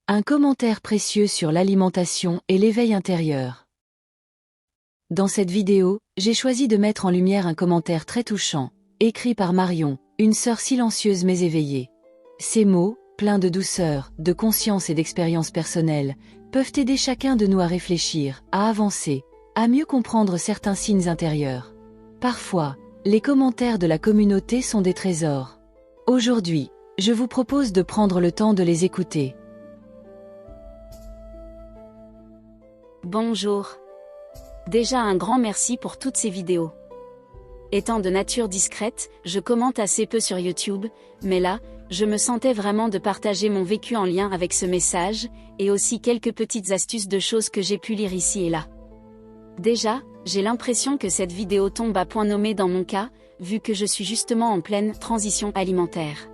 Un commentaire précieux sur l'alimentation et l'éveil intérieur. Dans cette vidéo, j'ai choisi de mettre en lumière un commentaire très touchant, écrit par Marion, une sœur silencieuse mais éveillée. Ces mots, pleins de douceur, de conscience et d'expérience personnelle, peuvent aider chacun de nous à réfléchir, à avancer, à mieux comprendre certains signes intérieurs. Parfois, les commentaires de la communauté sont des trésors. Aujourd'hui, je vous propose de prendre le temps de les écouter. Bonjour. Déjà un grand merci pour toutes ces vidéos. Étant de nature discrète, je commente assez peu sur YouTube, mais là, je me sentais vraiment de partager mon vécu en lien avec ce message, et aussi quelques petites astuces de choses que j'ai pu lire ici et là. Déjà, j'ai l'impression que cette vidéo tombe à point nommé dans mon cas, vu que je suis justement en pleine transition alimentaire.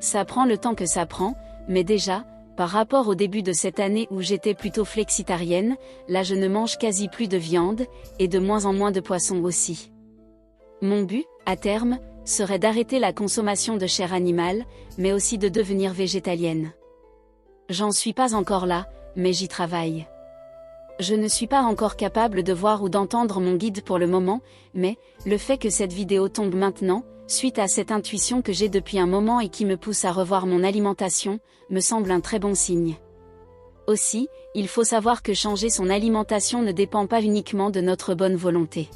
Ça prend le temps que ça prend, mais déjà, par rapport au début de cette année où j'étais plutôt flexitarienne, là je ne mange quasi plus de viande, et de moins en moins de poisson aussi. Mon but, à terme, serait d'arrêter la consommation de chair animale, mais aussi de devenir végétalienne. J'en suis pas encore là, mais j'y travaille. Je ne suis pas encore capable de voir ou d'entendre mon guide pour le moment, mais, le fait que cette vidéo tombe maintenant, suite à cette intuition que j'ai depuis un moment et qui me pousse à revoir mon alimentation, me semble un très bon signe. Aussi, il faut savoir que changer son alimentation ne dépend pas uniquement de notre bonne volonté.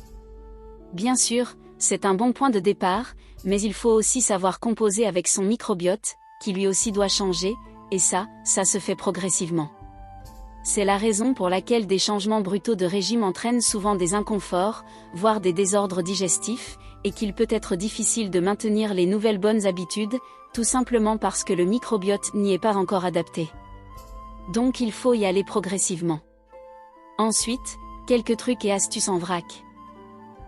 Bien sûr, c'est un bon point de départ, mais il faut aussi savoir composer avec son microbiote, qui lui aussi doit changer, et ça se fait progressivement. C'est la raison pour laquelle des changements brutaux de régime entraînent souvent des inconforts, voire des désordres digestifs, et qu'il peut être difficile de maintenir les nouvelles bonnes habitudes, tout simplement parce que le microbiote n'y est pas encore adapté. Donc il faut y aller progressivement. Ensuite, quelques trucs et astuces en vrac.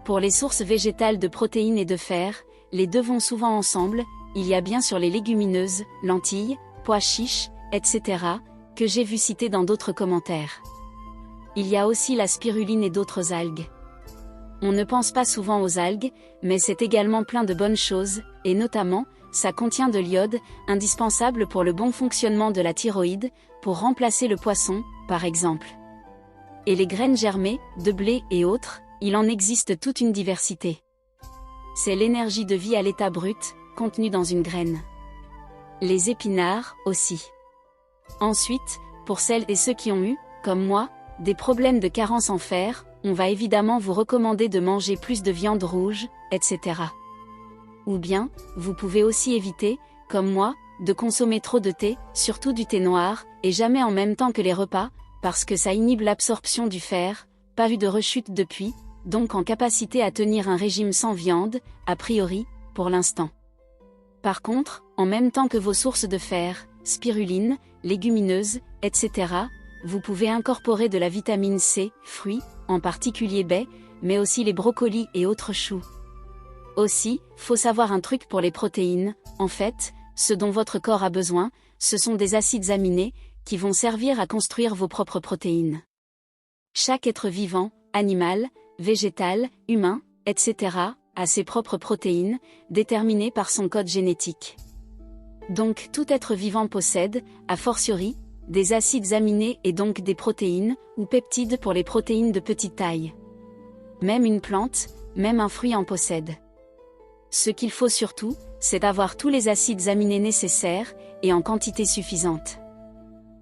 Pour les sources végétales de protéines et de fer, les deux vont souvent ensemble, il y a bien sûr les légumineuses, lentilles, pois chiches, etc., que j'ai vu citer dans d'autres commentaires. Il y a aussi la spiruline et d'autres algues. On ne pense pas souvent aux algues, mais c'est également plein de bonnes choses, et notamment, ça contient de l'iode, indispensable pour le bon fonctionnement de la thyroïde, pour remplacer le poisson, par exemple. Et les graines germées, de blé et autres, il en existe toute une diversité. C'est l'énergie de vie à l'état brut, contenue dans une graine. Les épinards, aussi. Ensuite, pour celles et ceux qui ont eu, comme moi, des problèmes de carence en fer, on va évidemment vous recommander de manger plus de viande rouge, etc. Ou bien, vous pouvez aussi éviter, comme moi, de consommer trop de thé, surtout du thé noir, et jamais en même temps que les repas, parce que ça inhibe l'absorption du fer, pas eu de rechute depuis, donc en capacité à tenir un régime sans viande, a priori, pour l'instant. Par contre, en même temps que vos sources de fer, spiruline, légumineuses, etc., vous pouvez incorporer de la vitamine C, fruits, en particulier baies, mais aussi les brocolis et autres choux. Aussi, faut savoir un truc pour les protéines, en fait, ce dont votre corps a besoin, ce sont des acides aminés, qui vont servir à construire vos propres protéines. Chaque être vivant, animal, végétal, humain, etc., a ses propres protéines, déterminées par son code génétique. Donc tout être vivant possède, a fortiori, des acides aminés et donc des protéines, ou peptides pour les protéines de petite taille. Même une plante, même un fruit en possède. Ce qu'il faut surtout, c'est d'avoir tous les acides aminés nécessaires, et en quantité suffisante.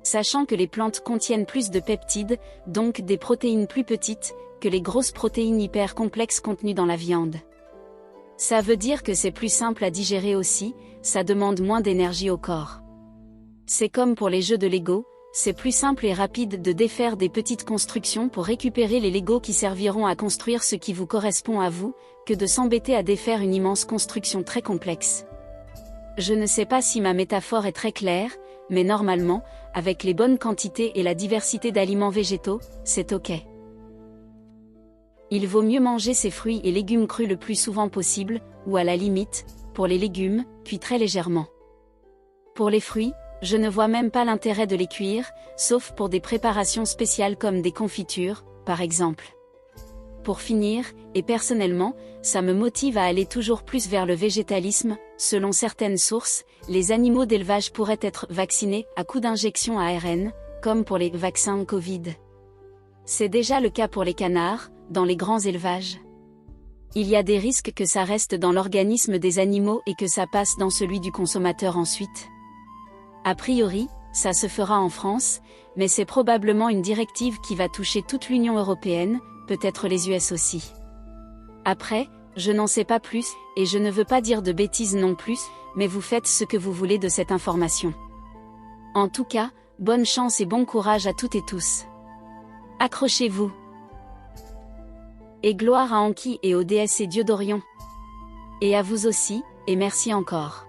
Sachant que les plantes contiennent plus de peptides, donc des protéines plus petites, que les grosses protéines hyper complexes contenues dans la viande. Ça veut dire que c'est plus simple à digérer aussi, ça demande moins d'énergie au corps. C'est comme pour les jeux de Lego, c'est plus simple et rapide de défaire des petites constructions pour récupérer les Legos qui serviront à construire ce qui vous correspond à vous, que de s'embêter à défaire une immense construction très complexe. Je ne sais pas si ma métaphore est très claire, mais normalement, avec les bonnes quantités et la diversité d'aliments végétaux, c'est ok. Il vaut mieux manger ces fruits et légumes crus le plus souvent possible, ou à la limite, pour les légumes, cuits très légèrement. Pour les fruits, je ne vois même pas l'intérêt de les cuire, sauf pour des préparations spéciales comme des confitures, par exemple. Pour finir, et personnellement, ça me motive à aller toujours plus vers le végétalisme. Selon certaines sources, les animaux d'élevage pourraient être vaccinés à coup d'injection ARN, comme pour les vaccins Covid. C'est déjà le cas pour les canards, dans les grands élevages. Il y a des risques que ça reste dans l'organisme des animaux et que ça passe dans celui du consommateur ensuite. A priori, ça se fera en France, mais c'est probablement une directive qui va toucher toute l'Union européenne, peut-être les US aussi. Après, je n'en sais pas plus, et je ne veux pas dire de bêtises non plus, mais vous faites ce que vous voulez de cette information. En tout cas, bonne chance et bon courage à toutes et tous. Accrochez-vous. Et gloire à Anki et aux déesses et dieux d'Orion. Et à vous aussi, et merci encore.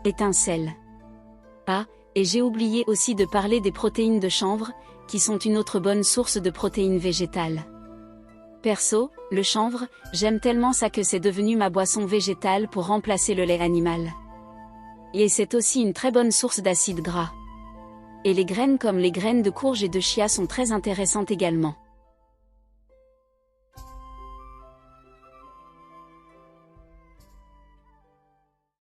Étincelle. Ah, et j'ai oublié aussi de parler des protéines de chanvre, qui sont une autre bonne source de protéines végétales. Perso, le chanvre, j'aime tellement ça que c'est devenu ma boisson végétale pour remplacer le lait animal. Et c'est aussi une très bonne source d'acides gras. Et les graines comme les graines de courge et de chia sont très intéressantes également.